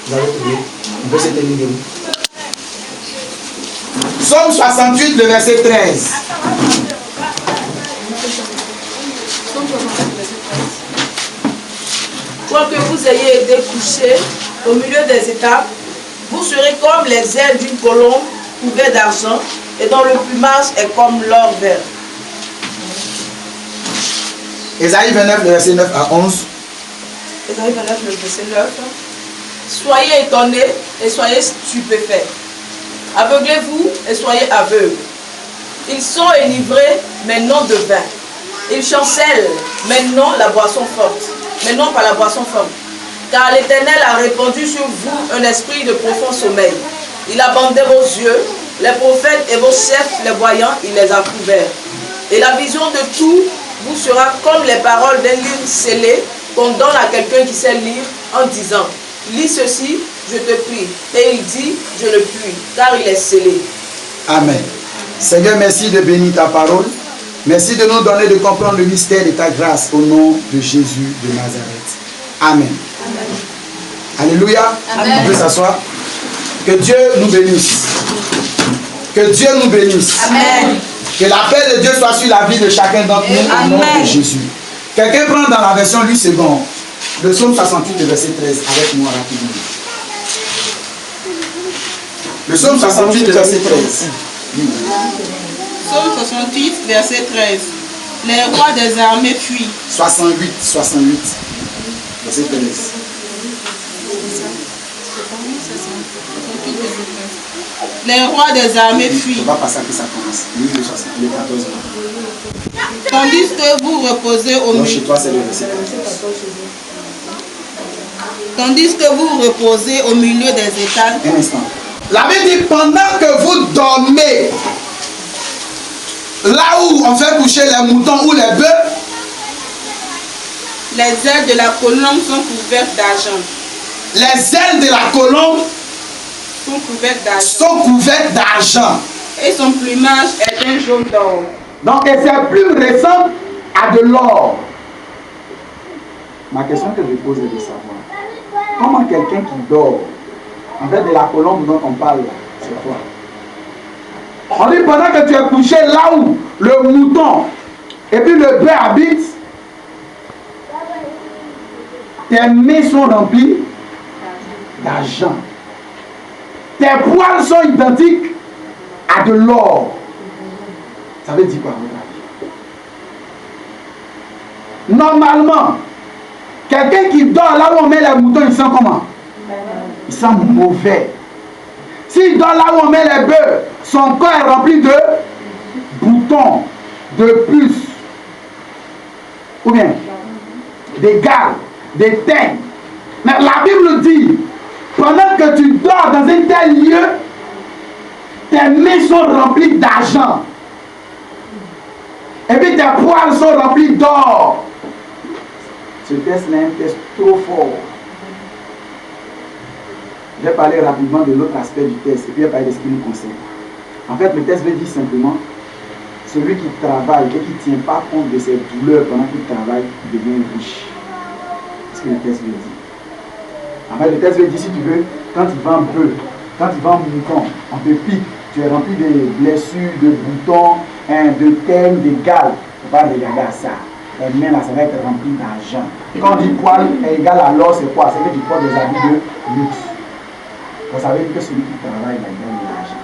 Vous avez trouvé? On peut se tenir debout. Psaume 68, le verset 13. Quoique vous ayez été couchés au milieu des étapes, vous serez comme les ailes d'une colombe couvertes d'argent et dont le plumage est comme l'or vert. Ésaïe 29, le verset 9 à 11. Ésaïe 29, le verset 9. Soyez étonnés et soyez stupéfaits. Aveuglez-vous et soyez aveugles. Ils sont enivrés, mais non de vin. Ils chancellent, mais non la boisson forte. Mais non pas la boisson forte. Car l'Éternel a répandu sur vous un esprit de profond sommeil. Il a bandé vos yeux, les prophètes et vos chefs, les voyants, il les a couverts. Et la vision de tout vous sera comme les paroles d'un livre scellé qu'on donne à quelqu'un qui sait lire en disant: lis ceci, je te prie. Et il dit: je le puis, car il est scellé. Amen. Seigneur, merci de bénir ta parole. Merci de nous donner de comprendre le mystère de ta grâce au nom de Jésus de Nazareth. Amen. Amen. Alléluia. Amen. On peut s'asseoir. Que Dieu nous bénisse. Que Dieu nous bénisse. Amen. Que la paix de Dieu soit sur la vie de chacun d'entre nous au nom de Jésus. Quelqu'un prend dans la version 8 secondes le psaume 68, le verset 13, avec moi rapidement. Le psaume 68, le verset 13. Psaume 68, verset 13. Les rois des armées fuient. 68, verset 13. Les rois des armées fuient. On va passer à que ça commence. Le 14. Tandis que vous reposez au milieu. Chez toi, c'est le verset 14. Tandis que vous reposez au milieu des étals. Un instant. La Bible dit, pendant que vous dormez, là où on fait coucher les moutons ou les bœufs, les ailes de la colombe sont couvertes d'argent. Les ailes de la colombe sont couvertes d'argent. Et son plumage est d'un jaune d'or. Donc ses plumes ressemblent à de l'or. Ma question que je pose est de savoir, comment quelqu'un qui dort, en fait de la colombe dont on parle, c'est toi. On dit pendant que tu es couché là où le mouton et puis le bœuf habitent, tes mains sont remplies d'argent. Tes poils sont identiques à de l'or. Ça veut dire quoi, votre avis? Normalement, quelqu'un qui dort là où on met les moutons, il sent comment? Il sent mauvais. S'il dort là où on met les bœufs, son corps est rempli de boutons, de puces, ou bien des gales, des teignes. Mais la Bible dit, pendant que tu dors dans un tel lieu, tes mains sont remplies d'argent. Et puis tes poils sont remplis d'or. Ce test-là est un test trop fort. Je vais parler rapidement de l'autre aspect du test et puis je vais parler de ce qui nous concerne. En fait, le test veut dire simplement celui qui travaille et qui ne tient pas compte de ses douleurs pendant qu'il travaille devient riche. C'est ce que le test veut dire. En fait, le test veut dire, si tu veux, quand tu vends bœuf, quand tu vends mouton, on te pique, tu es rempli de blessures, de boutons, de teignes, de gales. Il ne faut pas regarder à ça. Les mains là, ça va être rempli d'argent. Quand on dit poil est égal à l'or, c'est quoi? C'est que tu portes des habits de luxe. Vous savez que celui qui travaille, il gagne de l'argent.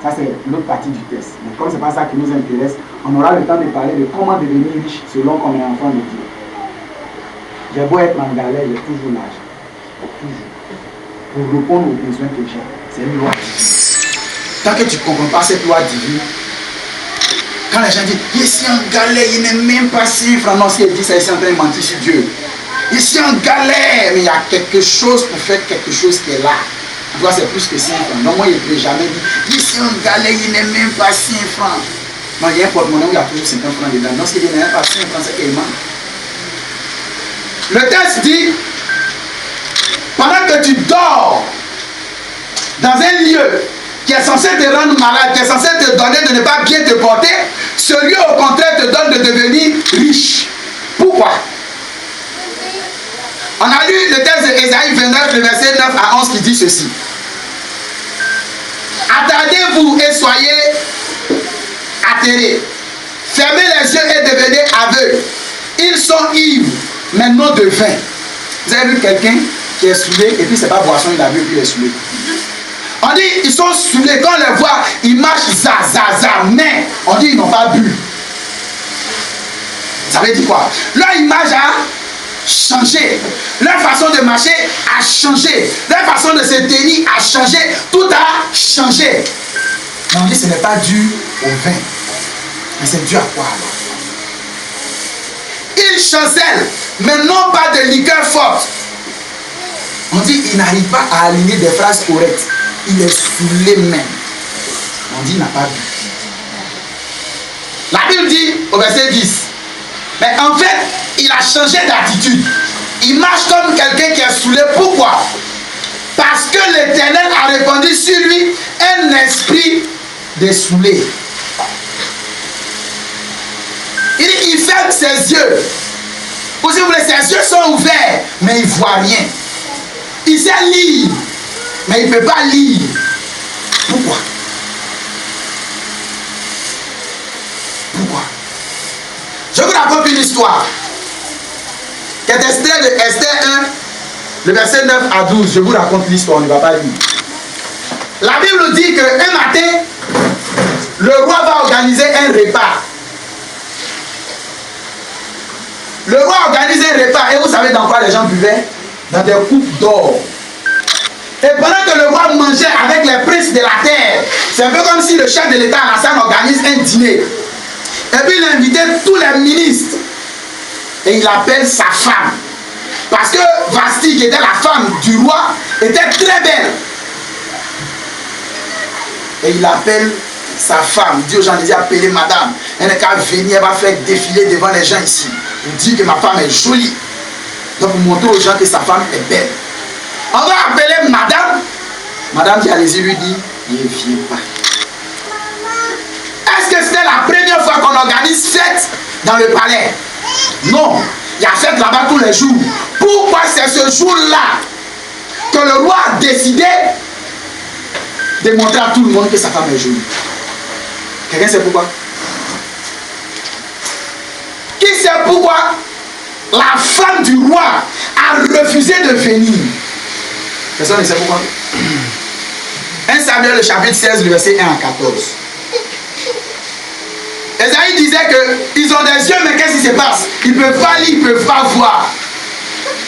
Ça, c'est l'autre partie du test. Mais comme ce n'est pas ça qui nous intéresse, on aura le temps de parler de comment devenir riche selon qu'on est enfant de Dieu. J'ai beau être en galère, j'ai toujours l'argent. Toujours. Pour répondre aux besoins que j'ai. C'est une loi divine. Tant que tu ne comprends pas cette loi divine, quand les gens disent, je suis en galère, il n'est même pas 5 francs. Non, si il dit ça, il est en train de mentir sur Dieu. Je suis en galère, mais il y a quelque chose pour faire quelque chose qui est là. Tu vois, c'est plus que 5 francs. Non, moi, il ne peut jamais dire, je suis en galère, il n'est même pas 5 francs. Non, il y a un porte-monnaie où il y a toujours 50 francs dedans. Non, s'il n'est même pas 5 francs, c'est qu'il manque. Le texte dit, pendant que tu dors dans un lieu qui est censé te rendre malade, qui est censé te donner de ne pas bien te porter, ce lieu au contraire te donne de devenir riche. Pourquoi? On a lu le texte d'Ésaïe 29, le verset 9 à 11 qui dit ceci. Attardez-vous et soyez atterrés. Fermez les yeux et devenez aveugles. Ils sont ivres, mais non de vin. Vous avez vu quelqu'un qui est saoulé et puis c'est pas boisson, il a bu et puis il est saoulé. On dit ils sont saoulés, quand on les voit, ils marchent mais on dit ils n'ont pas bu. Ça veut dire quoi? Leur image a changé, leur façon de marcher a changé, leur façon de se tenir a changé, tout a changé. Mais on dit ce n'est pas dû au vin, mais c'est dû à quoi alors? Ils chancellent, mais non pas de liqueur forte. On dit il n'arrive pas à aligner des phrases correctes, il est saoulé même. On dit il n'a pas bu. La Bible dit au verset 10, mais en fait, il a changé d'attitude. Il marche comme quelqu'un qui est saoulé. Pourquoi? Parce que l'Éternel a répandu sur lui un esprit de saoulé. Il ferme ses yeux. Vous voulez, ses yeux sont ouverts, mais il ne voit rien. Il sait lire, mais il ne peut pas lire. Pourquoi? Pourquoi? Je vous raconte une histoire qui est extrait de Esther 1, le verset 9 à 12. Je vous raconte l'histoire, on ne va pas lire. La Bible dit qu'un matin, le roi va organiser un repas. Le roi organise un repas et vous savez dans quoi les gens buvaient? Dans des coupes d'or. Et pendant que le roi mangeait avec les princes de la terre, c'est un peu comme si le chef de l'État Alassane organise un dîner. Et puis il invitait tous les ministres. Et il appelle sa femme. Parce que Vasti, qui était la femme du roi, était très belle. Et il appelle sa femme. Il dit aux gens, il dit, appelez madame. Elle n'est qu'à venir, elle va faire défiler devant les gens ici. Il dit que ma femme est jolie. Donc pour montrer aux gens que sa femme est belle. On va appeler madame. Madame qui allez-y lui dit, ne viens pas. Est-ce que c'était la première fois qu'on organise fête dans le palais? Non. Il y a fête là-bas tous les jours. Pourquoi c'est ce jour-là que le roi a décidé de montrer à tout le monde que sa femme est jolie? Quelqu'un sait pourquoi? Qui sait pourquoi la femme du roi a refusé de venir? Personne ne sait pourquoi. 1 Samuel, le chapitre 16, le verset 1 à 14. Esaïe disait qu'ils ont des yeux, mais qu'est-ce qui se passe? Ils ne peuvent pas lire, ils ne peuvent pas voir.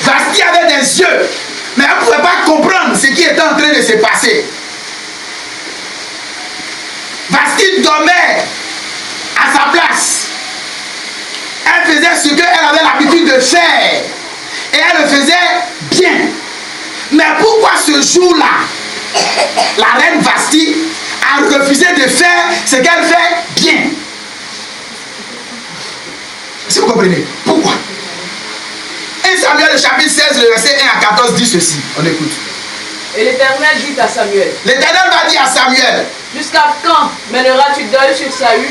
Vasti avait des yeux, mais elle ne pouvait pas comprendre ce qui était en train de se passer. Vasti dormait à sa place. Elle faisait ce qu'elle avait l'habitude de faire. Et elle le faisait bien. Mais pourquoi ce jour-là, la reine Vasti a refusé de faire ce qu'elle fait bien? Si vous comprenez, pourquoi? 1 Samuel, le chapitre 16, le verset 1 à 14 dit ceci. On écoute. Et l'Éternel dit à Samuel. L'Éternel va dire à Samuel. Jusqu'à quand mèneras-tu deuil sur Saül?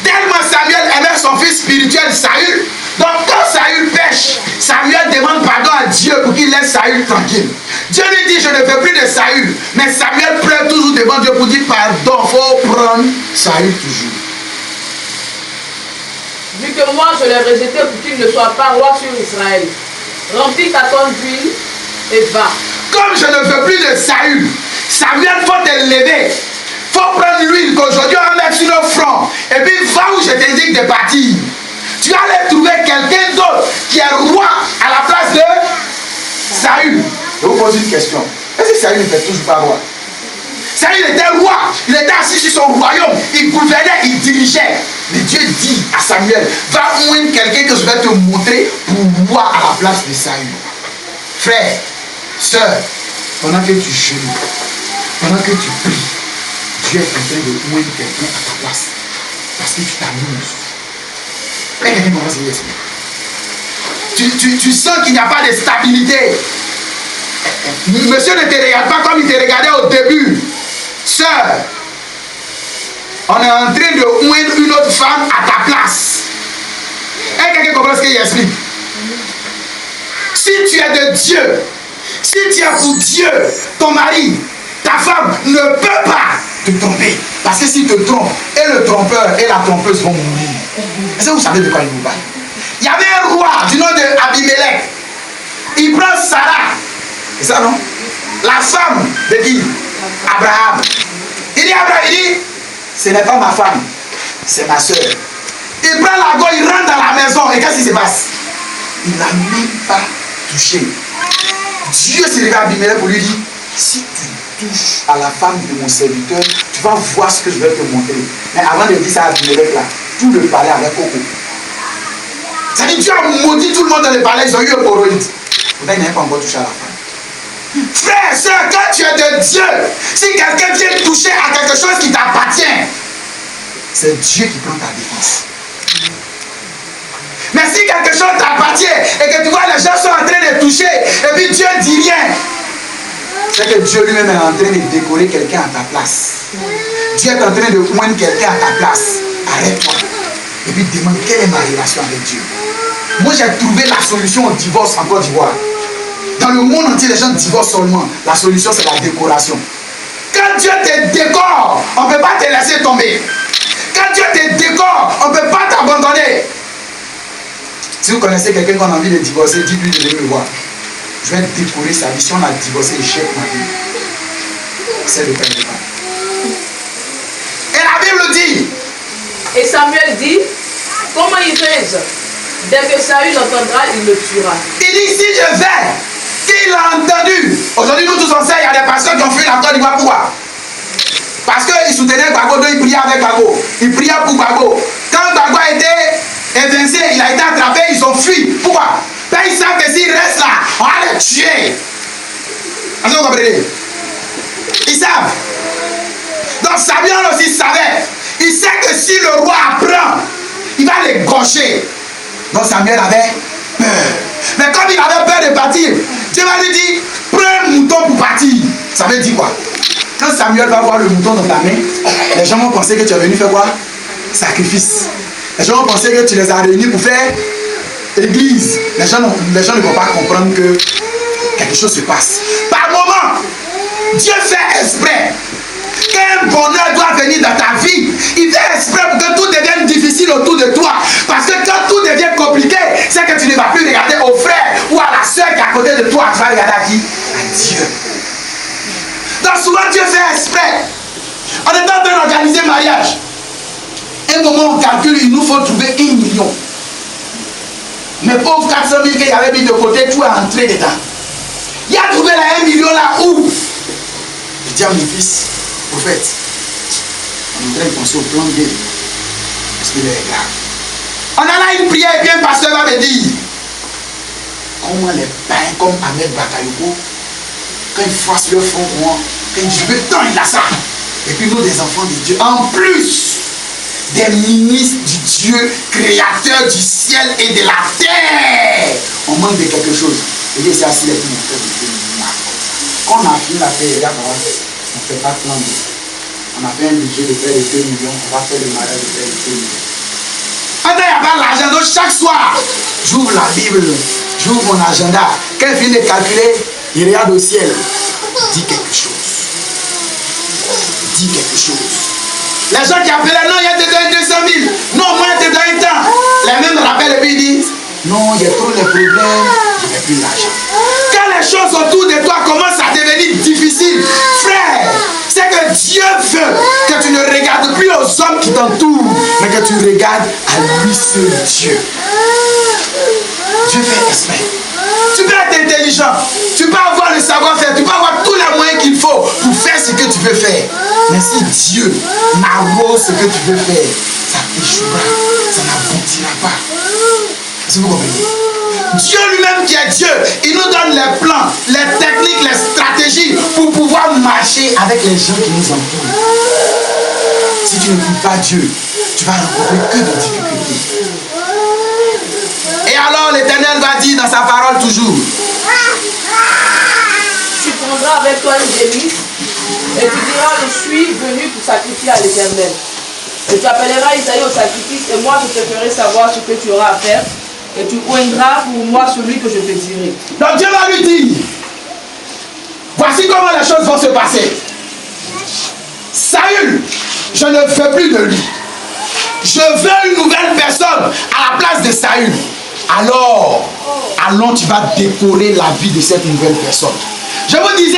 Tellement Samuel aimait son fils spirituel Saül. Donc quand Saül pêche, Samuel demande pardon à Dieu pour qu'il laisse Saül tranquille. Dieu lui dit, je ne veux plus de Saül. Mais Samuel pleure toujours devant Dieu pour dire pardon, il faut prendre Saül toujours. Vu que moi je l'ai rejeté pour qu'il ne soit pas roi sur Israël, remplis ta tonne d'huile et va. Comme je ne veux plus de Saül, Samuel, faut te lever. Il faut prendre l'huile qu'aujourd'hui on va mettre sur nos fronts. Et puis va où je t'indique de partir. Tu vas aller trouver quelqu'un d'autre qui est roi à la place de Saül. Je vous pose une question. Est-ce que Saül n'était toujours pas roi? Saül était roi. Il était assis sur son royaume. Il gouvernait, il dirigeait. Mais Dieu dit à Samuel, va oindre quelqu'un que je vais te montrer pour roi à la place de Saül. Frère, sœur, pendant que tu jeûnes, pendant que tu pries, Dieu est en train de oindre quelqu'un à ta place. Parce que tu t'amuses. Quelqu'un commence à dire, tu sens qu'il n'y a pas de stabilité. Monsieur ne te regarde pas comme il te regardait au début. Sœur, on est en train de oindre une autre femme à ta place. Et quelqu'un comprend ce qu'il explique? Si tu es de Dieu, si tu es pour Dieu, ton mari, ta femme ne peut pas te tromper. Parce que s'il te trompe, et le trompeur et la trompeuse vont mourir. Est-ce que vous savez de quoi il vous parle? Il y avait un roi du nom d'Abimelech. Il prend Sarah. C'est ça, non? La femme de qui? Abraham. Il dit Abraham, il dit, ce n'est pas ma femme, c'est ma soeur. Il prend la go, il rentre dans la maison. Et qu'est-ce qui se passe? Il n'a même pas touché. Dieu s'est levé à Abimelech pour lui dire, si tu touches à la femme de mon serviteur, tu vas voir ce que je vais te montrer. Mais avant de dire ça à Abimelech là, tout le palais avec Coco. C'est-à-dire Dieu a maudit tout le monde dans le palais, ils ont eu un hémorroïde. Pourtant, il n'a pas encore touché à la femme. Frère, soeur, quand tu es de Dieu, si quelqu'un vient toucher à quelque chose qui t'appartient, c'est Dieu qui prend ta défense. Mais si quelque chose t'appartient et que tu vois les gens sont en train de toucher et puis Dieu ne dit rien, c'est que Dieu lui-même est en train de décorer quelqu'un à ta place. Dieu est en train de moindre quelqu'un à ta place. Arrête-toi. Et puis demande quelle est ma relation avec Dieu. Moi j'ai trouvé la solution au divorce en Côte d'Ivoire. Dans le monde entier, les gens divorcent seulement. La solution, c'est la décoration. Quand Dieu te décore, on ne peut pas te laisser tomber. Quand Dieu te décore, on ne peut pas t'abandonner. Si vous connaissez quelqu'un qui a envie de divorcer, dites-lui de venir me voir. Je vais décorer sa vie. Si on a divorcé, il jette ma vie. C'est le Père de Dieu. Et la Bible dit. Et Samuel dit, comment il fait? Dès que Saül l'entendra, il le tuera. Il dit, si je vais, qu'il a entendu. Aujourd'hui, nous tous on sait, il y a des pasteurs qui ont fui la Côte d'Ivoire. Pourquoi? Parce qu'ils soutenaient Gbagbo, donc ils priaient avec Gbagbo. Ils priaient pour Gbagbo. Quand Gbagbo a été évincé, il a été attrapé, ils ont fui. Pourquoi? Parce qu'ils savent que s'ils restent là, on va les tuer. Est-ce que vous comprenez? Ils savent. Donc Samuel aussi savait. Il sait que si le roi apprend, il va les gaucher. Donc Samuel avait peur. Mais comme il avait peur de partir, Dieu va lui dire, prends un mouton pour partir. Ça veut dire quoi? Quand Samuel va voir le mouton dans ta main, les gens vont penser que tu es venu faire quoi? Sacrifice. Les gens vont penser que tu les as réunis pour faire église. Les gens ne vont pas comprendre que quelque chose se passe. Par moment, Dieu fait exprès qu'un bonheur doit venir dans ta vie. Il fait exprès pour que tout devienne difficile autour de toi. Parce que quand tout devient compliqué, c'est que tu ne vas plus regarder au frère ou à la soeur qui est à côté de toi. Tu vas regarder à qui? À Dieu. Donc souvent Dieu fait exprès. On est en train d'organiser un mariage. Un moment on calcule, il nous faut trouver 1 million. Mes pauvres 400 000 qu'il avait mis de côté, tout est entré dedans. Il a trouvé là 1 million là où? Il dit à mon fils, prophète, on est en train de penser au plan B. Parce qu'il est grave. On a là une prière et puis un pasteur va me dire comment les païens comme Ahmed Bakayoko, quand ils froissent leur front, quand ils disent je veux tant, il a ça. Et puis nous des enfants de Dieu, en plus des ministres du Dieu créateur du ciel et de la terre, on manque de quelque chose. Et dit c'est assis les filles, on fait de Dieu. Quand on a fini la paix, on ne fait pas de plan B. On a fait un budget de près de 2 millions, on va faire le mariage de près de 2 millions. Quand il n'y a pas l'argent, donc chaque soir, j'ouvre la Bible, j'ouvre mon agenda. Quand il finit de calculer, il regarde au ciel. Dis quelque chose. Dis quelque chose. Les gens qui appellent, non, il y a te donné 200 000. Non, moi, je te donne tant. Les mêmes rappellent et puis ils disent, non, il y a trop de problèmes, je n'ai plus l'argent. Quand les choses autour de toi commencent à devenir difficiles, frère, c'est que Dieu veut que tu ne regardes plus aux hommes qui t'entourent, mais que tu regardes à lui seul Dieu. Dieu fait exprès. Tu peux être intelligent, tu peux avoir le savoir-faire, tu peux avoir tous les moyens qu'il faut pour faire ce que tu veux faire. Mais si Dieu n'arrose ce que tu veux faire, ça échouera, ça n'aboutira pas. Est-ce que vous comprenez? Dieu lui-même qui est Dieu, il nous donne les plans, les techniques, les stratégies pour pouvoir marcher avec les gens qui nous entourent. Si tu n'écoutes pas Dieu, tu vas rencontrer que des difficultés. Et alors l'Éternel va dire dans sa parole toujours, tu prendras avec toi une gémisse et tu diras, je suis venu pour sacrifier à l'Éternel. Et tu appelleras Isaïe au sacrifice et moi je te ferai savoir ce que tu auras à faire. et tu oindras pour moi celui que je te dirai. Donc Dieu va lui dire, voici comment les choses vont se passer. Saül, je ne veux plus de lui. Je veux une nouvelle personne à la place de Saül. Alors, tu vas décorer la vie de cette nouvelle personne. Je vous disais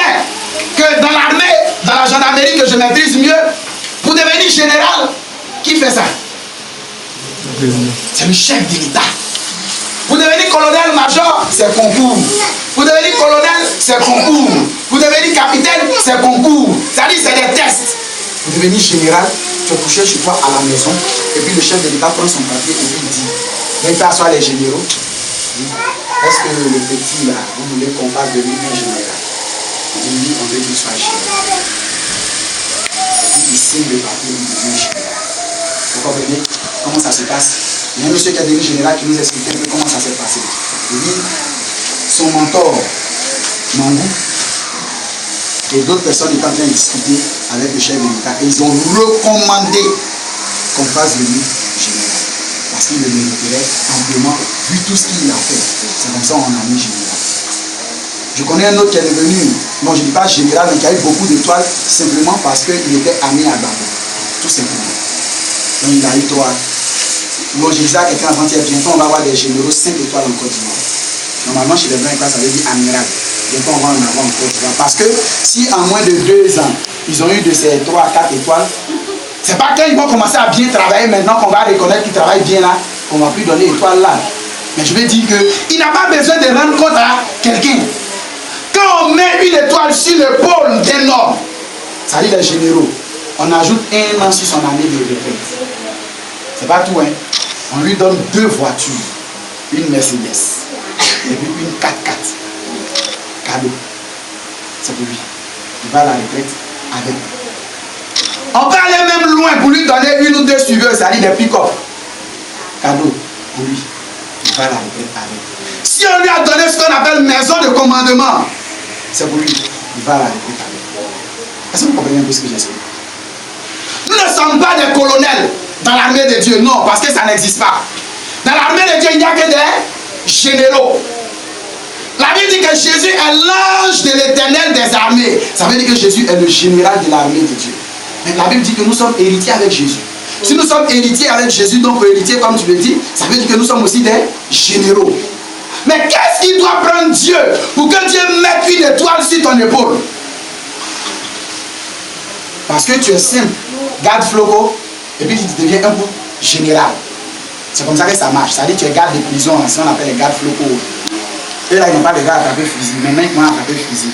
que dans l'armée, dans la gendarmerie que je maîtrise mieux, pour devenir général, qui fait ça? C'est le chef de l'État. Pour devenir colonel-major, c'est concours. Pour devenir colonel, c'est concours. Pour devenir capitaine, c'est concours. C'est-à-dire c'est des tests. Pour devenir général, tu es couché chez toi à la maison, et puis le chef de l'État prend son papier et lui dit, viens t'asseoir les généraux. Est-ce que le petit là, vous voulez qu'on fasse de lui un général? Il dit, on veut qu'il soit général. Et puis il signe le papier, il devient général. Vous comprenez comment ça se passe? Il y a un monsieur qui a devenu général qui nous expliquait un peu comment ça s'est passé. Il dit, son mentor, Mangou, et d'autres personnes étaient en train de discuter avec le chef de l'État. Et ils ont recommandé qu'on fasse de lui général. Parce qu'il le mériterait amplement, vu tout ce qu'il a fait. C'est comme ça qu'on a mis général. Je connais un autre qui est devenu, non je ne dis pas général, mais qui a eu beaucoup d'étoiles, simplement parce qu'il était ami à Babo. Tout simplement. Donc il a eu 3. Moi je disais à quelqu'un avant-hier, bientôt on va avoir des généraux 5 étoiles en Côte d'Ivoire. Normalement chez les Blancs, ça veut dire amiral. Bientôt on va en avoir en Côte d'Ivoire. Parce que si en moins de 2 ans, ils ont eu de ces 3 à 4 étoiles, c'est pas quand ils vont commencer à bien travailler maintenant qu'on va reconnaître qu'ils travaillent bien là, qu'on va plus donner étoile là. Mais je veux dire qu'il n'a pas besoin de rendre compte à quelqu'un. Quand on met une étoile sur l'épaule d'un homme, ça dit les généraux, on ajoute 1 an sur son année de retraite. C'est pas tout, hein. On lui donne 2 voitures, une Mercedes et puis une 4x4. Cadeau. C'est pour lui. Il va à la retraite avec. On peut aller même loin pour lui donner 1 ou 2 suiveuses, c'est-à-dire des pick-up. Cadeau pour lui. Il va à la retraite avec. Si on lui a donné ce qu'on appelle maison de commandement, c'est pour lui. Il va à la retraite avec. Est-ce que vous comprenez un peu ce que j'explique? Nous ne sommes pas des colonels dans l'armée de Dieu, non, parce que ça n'existe pas. Dans l'armée de Dieu, il n'y a que des généraux. La Bible dit que Jésus est l'ange de l'Éternel des armées. Ça veut dire que Jésus est le général de l'armée de Dieu. Mais la Bible dit que nous sommes héritiers avec Jésus. Si nous sommes héritiers avec Jésus, donc héritiers comme tu le dis, ça veut dire que nous sommes aussi des généraux. Mais qu'est-ce qu'il doit prendre Dieu pour que Dieu mette une étoile sur ton épaule? Parce que tu es simple, garde floco, et puis tu deviens un peu général. C'est comme ça que ça marche. Ça veut dire que tu es garde de prison, c'est ce qu'on appelle les gardes flocaux. Et là, ils n'ont pas de gars à attraper fusil. Maintenant, ils vont attraper fusil.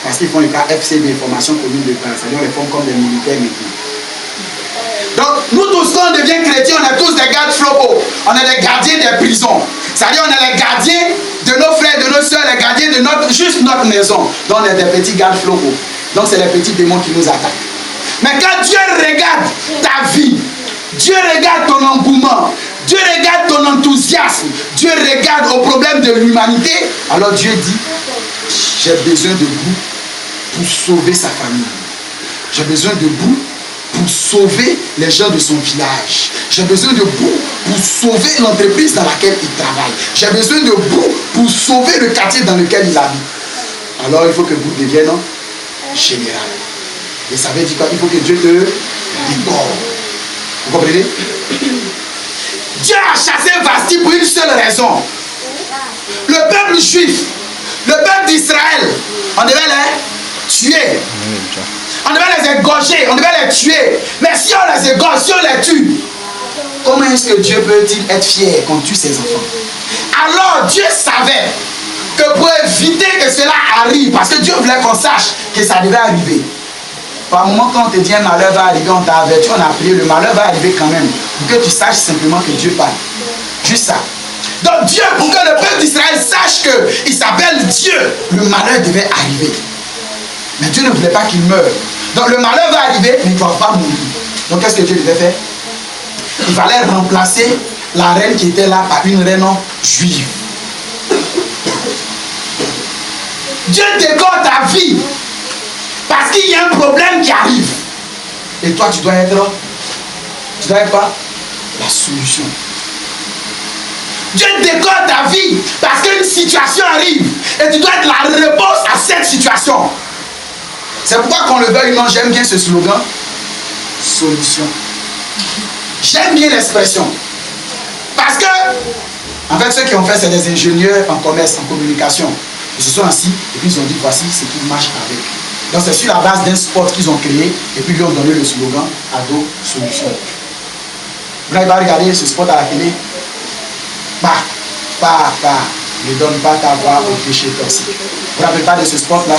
Parce qu'ils font le cas FCD, formation commune de base. C'est-à-dire, on les forme comme des militaires maintenant. Donc, nous tous, quand on devient chrétien, on est tous des gardes flocaux. On est des gardiens des prisons. C'est-à-dire, on est les gardiens de nos frères, de nos soeurs, les gardiens de juste notre maison. Donc, on est des petits gardes flocaux. Donc, c'est les petits démons qui nous attaquent. Mais quand Dieu regarde ta vie, Dieu regarde ton engouement, Dieu regarde ton enthousiasme, Dieu regarde aux problèmes de l'humanité, alors Dieu dit, j'ai besoin de vous pour sauver sa famille. J'ai besoin de vous pour sauver les gens de son village. J'ai besoin de vous pour sauver l'entreprise dans laquelle il travaille. J'ai besoin de vous pour sauver le quartier dans lequel il habite. Alors il faut que vous deveniez général. Et ça veut dire quoi? Il faut que Dieu te décore. Vous comprenez? Dieu a chassé Vasti pour une seule raison. Le peuple juif, le peuple d'Israël, on devait les tuer. On devait les égorger, on devait les tuer. Mais si on les égorge, si on les tue, comment est-ce que Dieu peut-il être fier qu'on tue ses enfants? Alors Dieu savait que pour éviter que cela arrive, parce que Dieu voulait qu'on sache que ça devait arriver. Par moment, quand on te dit un malheur va arriver, on t'a averti, on a prié, le malheur va arriver quand même. Pour que tu saches simplement que Dieu parle. Juste ça. Donc Dieu, pour que le peuple d'Israël sache qu'il s'appelle Dieu, le malheur devait arriver. Mais Dieu ne voulait pas qu'il meure. Donc le malheur va arriver, mais il ne doit pas mourir. Donc qu'est-ce que Dieu devait faire? Il fallait remplacer la reine qui était là par une reine juive. Dieu décore ta vie. Parce qu'il y a un problème qui arrive. Et toi, tu dois être quoi? La solution. Dieu décore ta vie parce qu'une situation arrive et tu dois être la réponse à cette situation. C'est pourquoi qu'on le veuille ou non, j'aime bien ce slogan, solution. J'aime bien l'expression. Parce que, en fait, ceux qui ont fait, c'est des ingénieurs en commerce, en communication. Ils se sont assis et puis ils ont dit, voici ce qui marche avec. Donc c'est sur la base d'un spot qu'ils ont créé et puis ils lui ont donné le slogan Ado Solution. Vous n'avez pas regardé ce spot à la télé? Ne donne pas ta voix au péché toxique. Vous ne vous rappelez pas de ce spot-là?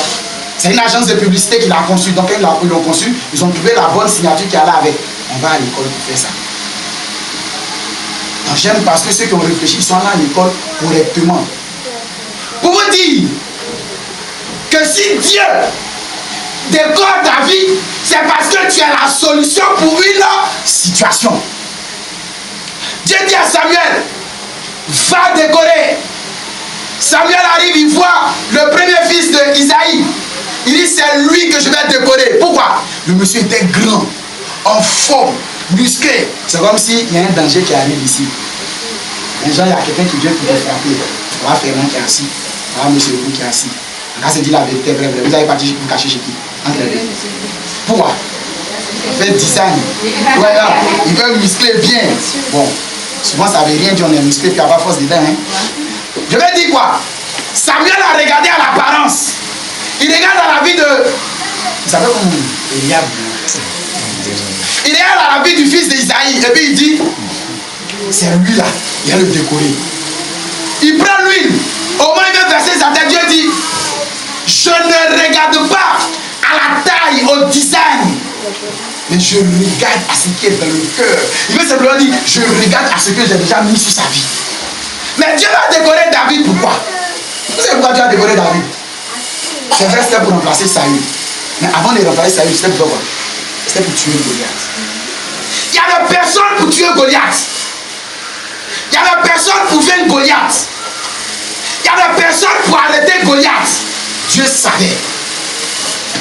C'est une agence de publicité qui l'a conçu. Donc ils l'ont conçu, ils ont trouvé la bonne signature qui allait avec. On va à l'école pour faire ça. Donc j'aime parce que ceux qui ont réfléchi, ils sont là à l'école correctement. Pour vous dire que si Dieu décore ta vie, c'est parce que tu es la solution pour une situation. Dieu dit à Samuel, va décorer. Samuel arrive, il voit le premier fils d'Isaïe. Il dit, c'est lui que je vais décorer. Pourquoi? Le monsieur était grand, en forme, musclé. C'est comme s'il y a un danger qui arrive ici. Un jour, il y a quelqu'un qui vient pour te frapper. On va faire un qui est assis. On va monsieur vous qui est assis. On va se dire la vérité, vrai. Vous avez parti pour cacher chez qui? Entre les deux. Pourquoi? Il fait 10 ans. Voilà, il veut muscler bien. Bon, souvent ça ne veut rien dire, on est musclé, puis il n'y a pas force dedans. Hein? Je vais dire quoi? Samuel a regardé à l'apparence. Il regarde à la vie de... Vous savez comment Eliab. Il regarde à la vie du fils d'Isaïe. Et puis il dit, c'est lui là, il va le décorer. Il prend l'huile. Au moins il veut verser sa tête. Dieu dit, je ne regarde pas à la taille, au design. Mais je regarde à ce qui est dans le cœur. Il veut simplement dire, je regarde à ce que j'ai déjà mis sur sa vie. Mais Dieu va décorer David, pourquoi? Vous savez pourquoi Dieu a décoré David? C'est vrai, c'était pour remplacer Saül. Mais avant de remplacer Saül, c'était pour quoi? C'était pour tuer Goliath. Il n'y avait personne pour tuer Goliath. Il n'y avait personne pour vaincre Goliath. Il n'y avait personne pour arrêter Goliath. Dieu savait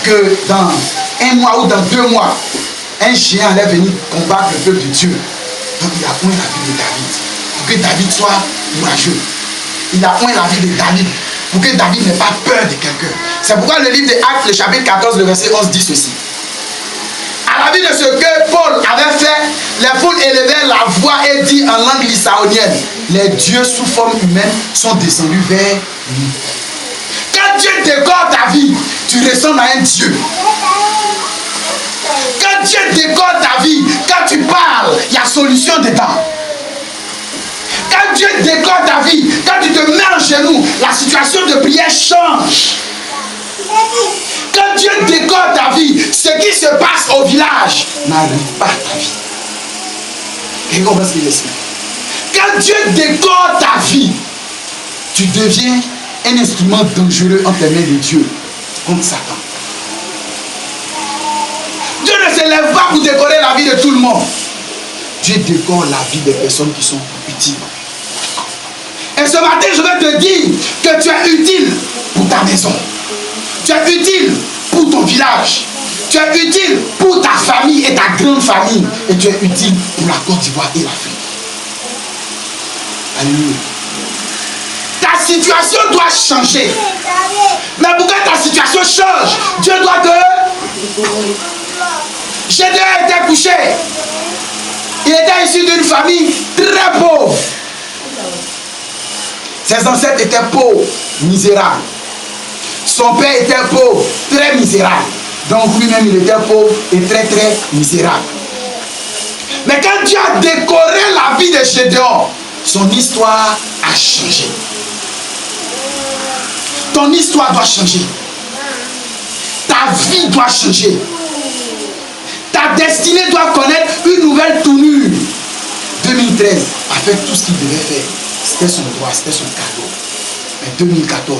que dans 1 mois ou dans 2 mois, un géant allait venir combattre le peuple de Dieu. Donc il a oint la vie de David pour que David soit courageux. Il a oint la vie de David pour que David n'ait pas peur de quelqu'un. C'est pourquoi le livre des Actes, le chapitre 14, le verset 11 dit ceci. À la vue de ce que Paul avait fait, les foules élevèrent la voix et dit en langue lissaonienne, les dieux sous forme humaine sont descendus vers nous. Quand Dieu décore ta vie, tu ressembles à un Dieu. Quand Dieu décore ta vie, quand tu parles, il y a solution dedans. Quand Dieu décore ta vie, quand tu te mets en genoux, la situation de prière change. Quand Dieu décore ta vie, ce qui se passe au village n'arrive pas à ta vie. Et comment est-ce qu'il est? Quand Dieu décore ta vie, tu deviens un instrument dangereux entre les mains de Dieu contre Satan. Dieu ne se lève pas pour décorer la vie de tout le monde. Dieu décore la vie des personnes qui sont utiles. Et ce matin, je vais te dire que tu es utile pour ta maison. Tu es utile pour ton village. Tu es utile pour ta famille et ta grande famille. Et tu es utile pour la Côte d'Ivoire et l'Afrique. Alléluia. Ta situation doit changer. Mais pour que ta situation change, Dieu doit te... Gédéon était couché. Il était issu d'une famille très pauvre. Ses ancêtres étaient pauvres, misérables. Son père était pauvre, très misérable. Donc lui-même, il était pauvre et très très misérable. Mais quand Dieu a décoré la vie de Gédéon, son histoire a changé. Ton histoire doit changer. Ta vie doit changer. Ta destinée doit connaître une nouvelle tournure. 2013 a fait tout ce qu'il devait faire. C'était son droit, c'était son cadeau. Mais 2014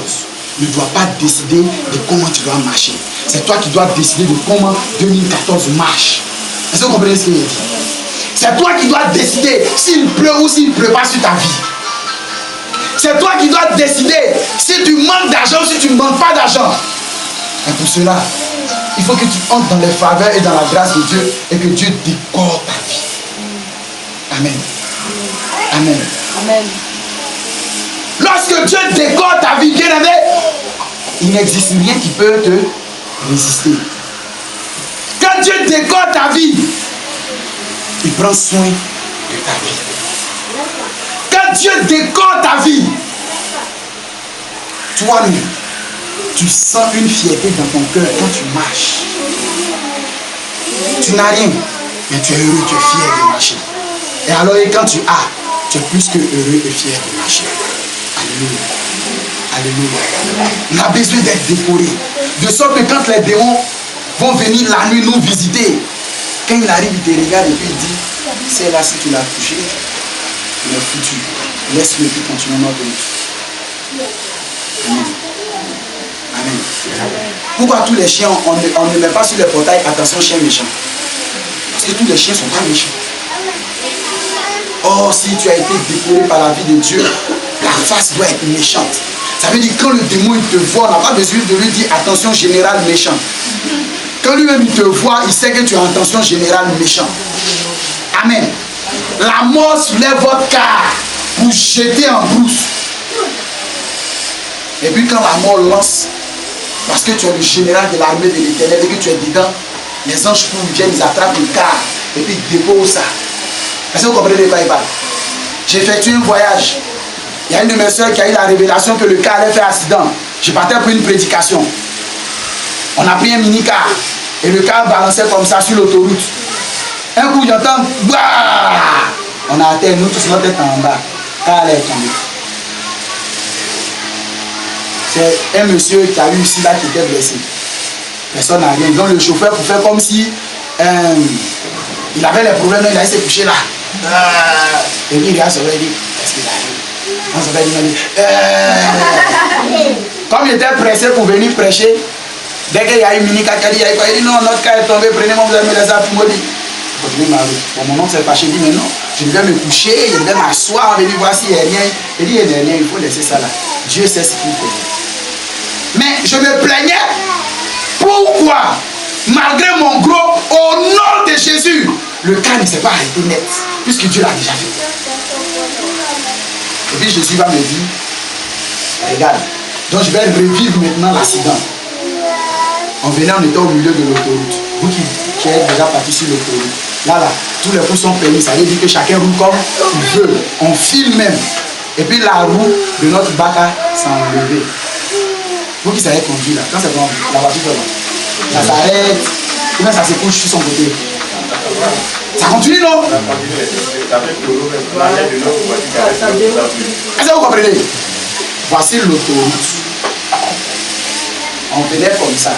ne doit pas décider de comment tu dois marcher. C'est toi qui dois décider de comment 2014 marche. Est-ce que vous comprenez ce qu'il dit? C'est toi qui dois décider s'il pleut ou s'il ne pleut pas sur ta vie. C'est toi qui dois décider si tu manques d'argent ou si tu ne manques pas d'argent. Et pour cela, il faut que tu entres dans les faveurs et dans la grâce de Dieu et que Dieu décore ta vie. Amen. Amen. Amen. Lorsque Dieu décore ta vie, bien aimé, il n'existe rien qui peut te résister. Quand Dieu décore ta vie, il prend soin de ta vie. Quand Dieu décore ta vie, toi-même, tu sens une fierté dans ton cœur quand tu marches. Tu n'as rien, mais tu es heureux, tu es fier de marcher. Et alors, quand tu as, tu es plus que heureux et fier de marcher. Alléluia. Alléluia. On a besoin d'être décoré. De sorte que quand les démons vont venir la nuit nous visiter, quand il arrive, il te regarde et puis il dit, c'est là si tu l'as touché, il est foutu. Laisse-le puis continuer notre route. Amen. Amen. Pourquoi tous les chiens, on ne met pas sur les portails, attention chien méchant? Parce que tous les chiens ne sont pas méchants. Or, si tu as été décoré par la vie de Dieu, la face doit être méchante. Ça veut dire que quand le démon il te voit, on n'a pas besoin de lui dire attention générale méchant. Quand lui-même il te voit, il sait que tu as attention générale méchant. Amen. La mort soulève votre car pour jeter en brousse. Et puis quand la mort lance, parce que tu es le général de l'armée de l'Éternel et que tu es dedans, les anges viennent, ils attrapent le car et puis ils déposent ça. Est-ce que vous comprenez pas? J'ai effectué un voyage. Il y a une de mes soeurs qui a eu la révélation que le car allait faire accident. Je partais pour une prédication. On a pris un mini-car et le car balançait comme ça sur l'autoroute. Un coup j'entends, bah! On a atteint, nous tous notre tête en bas. Car elle est tombée. C'est un monsieur qui a eu ici là qui était blessé. Personne n'a rien. Donc le chauffeur pour faire comme si il avait les problèmes, il a essayé de coucher là. Et puis il a sauvé, il dit, est-ce qu'il arrive? On s'en dit, comme il était pressé pour venir prêcher, dès qu'il y a une mini-car qui a dit, il dit non, notre car est tombé, prenez-moi, vous avez mis les appuis, il dit, bon, mon oncle s'est fâché, il dit, mais non, je devais me coucher, je devais m'asseoir, il dit, voici, il n'y a rien. Il dit, il n'y a rien, il faut laisser ça là. Dieu sait ce qu'il fait. Mais je me plaignais. Pourquoi? Malgré mon gros, au nom de Jésus, le cas ne s'est pas arrêté net, puisque Dieu l'a déjà fait. Et puis Jésus va me dire, regarde, donc je vais revivre maintenant l'accident. On venait, on était au milieu de l'autoroute. Vous qui êtes déjà parti sur l'autoroute, là, tous les roues sont permis, ça veut dire que chacun roule comme il veut. On file même. Et puis la roue de notre baca s'est enlevée. Vous qui savez conduire là, quand c'est bon, la voiture fait bon. Ça s'arrête, et bien ça se couche sur son côté. Ça continue, non? Est-ce que vous comprenez? Voici l'autoroute. On venait comme ça.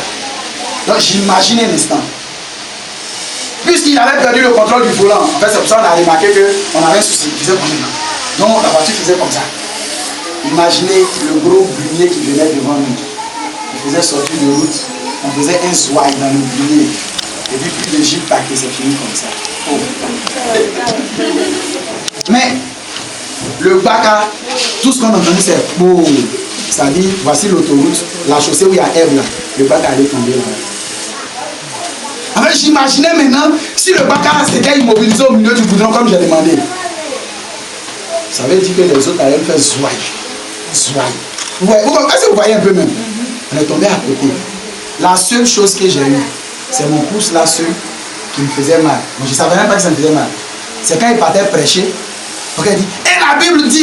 Donc j'imaginais un instant. Puisqu'il avait perdu le contrôle du volant, en fait c'est pour ça qu'on a remarqué qu'on avait un souci. Il faisait comme ça. Donc la voiture faisait comme ça. Imaginez le gros brunier qui venait devant nous. Il faisait sortir de route. On faisait un swipe dans le brunier. Et puis plus de gîte paquet, c'est fini comme ça. Oh. Mais le Baka, tout ce qu'on a entendu c'est oh. Ça dit, voici l'autoroute, la chaussée où il y a Ève là. Le Baka allait tomber là. En fait, j'imaginais maintenant si le Baka s'était immobilisé au milieu du goudron comme j'ai demandé. Ça veut dire que les autres allaient faire swipe. Swipe. Ouais, est-ce que vous voyez un peu même? On est tombé à côté. La seule chose que j'ai eue, c'est mon pouce là seul qui me faisait mal. Moi, je ne savais même pas que ça me faisait mal. C'est quand il partait prêcher. Donc il dit, et la Bible dit,